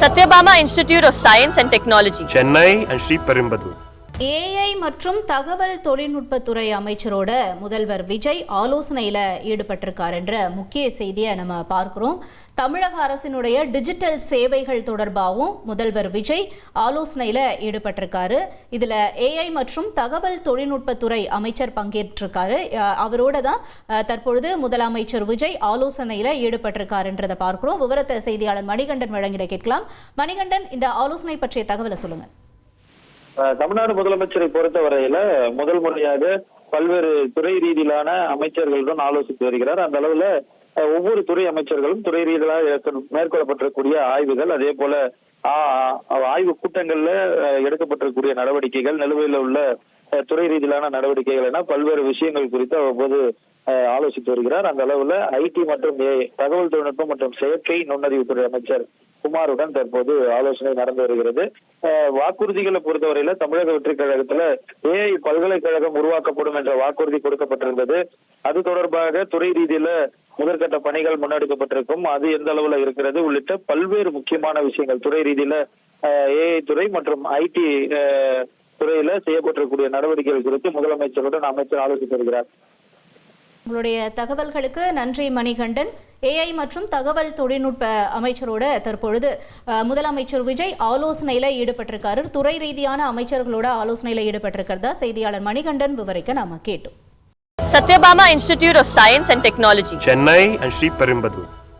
Satyabama Institute of Science and Technology, Chennai and Sri Perumbudur. AI மற்றும் தகவல் தொழில்நுட்பத்துறை அமைச்சரோட முதல்வர் விஜய் ஆலோசனையில் ஈடுபட்டிருக்கார் என்ற முக்கிய செய்தியை நம்ம பார்க்கிறோம். தமிழக அரசினுடைய டிஜிட்டல் சேவைகள் தொடர்பாகவும் முதல்வர் விஜய் ஆலோசனையில் ஈடுபட்டிருக்காரு. இதில் ஏஐ மற்றும் தகவல் தொழில்நுட்பத்துறை அமைச்சர் பங்கேற்றிருக்காரு. அவரோட தான் தற்பொழுது முதலமைச்சர் விஜய் ஆலோசனையில் ஈடுபட்டிருக்காருன்றதை பார்க்கிறோம். விவரத்தை செய்தியாளர் மணிகண்டன் வழங்கிட கேட்கலாம். மணிகண்டன், இந்த ஆலோசனை பற்றிய தகவலை சொல்லுங்க. தமிழ்நாடு முதலமைச்சரை பொறுத்தவரையில முதல் முறையாக பல்வேறு துறை ரீதியிலான அமைச்சர்களுடன் ஆலோசித்து வருகிறார். அந்த அளவுல ஒவ்வொரு துறை அமைச்சர்களும் துறை ரீதியாக மேற்கொள்ளப்பட்டிருக்கூடிய ஆய்வுகள், அதே போல ஆய்வு கூட்டங்கள்ல எடுக்கப்பட்டிருக்கக்கூடிய நடவடிக்கைகள், நிலுவையில் உள்ள துறை ரீதியிலான நடவடிக்கைகள் என பல்வேறு விஷயங்கள் குறித்து அவ்வப்போது ஆலோசித்து வருகிறார். அந்த அளவுல ஐடி மற்றும் தகவல் தொழில்நுட்பம் மற்றும் செயற்கை நுண்ணறிவுத்துறை அமைச்சர் குமாருடன் தற்போது ஆலோசனை நடந்து வருகிறது. வாக்குறுதிகளை பொறுத்தவரையில தமிழக வெற்றி கழகத்துல ஏஐ பல்கலைக்கழகம் உருவாக்கப்படும் என்ற வாக்குறுதி கொடுக்கப்பட்டிருந்தது. அது தொடர்பாக துறை ரீதியில முதற்கட்ட பணிகள் முன்னெடுக்கப்பட்டிருக்கும், அது எந்த அளவுல இருக்கிறது உள்ளிட்ட பல்வேறு முக்கியமான விஷயங்கள் துறை ரீதியில ஏஐ துறை மற்றும் ஐடி துறையில செய்யப்பட்டிருக்கூடிய நடவடிக்கைகள் குறித்து முதலமைச்சருடன் அமைச்சர் ஆலோசித்து வருகிறார். உங்களுடைய தகவல்களுக்கு நன்றி மணிகண்டன். ஏஐ மற்றும் தகவல் தொழில்நுட்ப அமைச்சரோட தற்பொழுது முதலமைச்சர் விஜய் ஆலோசனையில் ஈடுபட்டிருக்காரு. துறை ரீதியான அமைச்சர்களோட ஆலோசனையில் ஈடுபட்டிருக்கிறதா செய்தியாளர் மணிகண்டன் விவரிக்க நாம கேட்டோம். Satyabama Institute of Science and Technology, Chennai and Sri Perumbudur.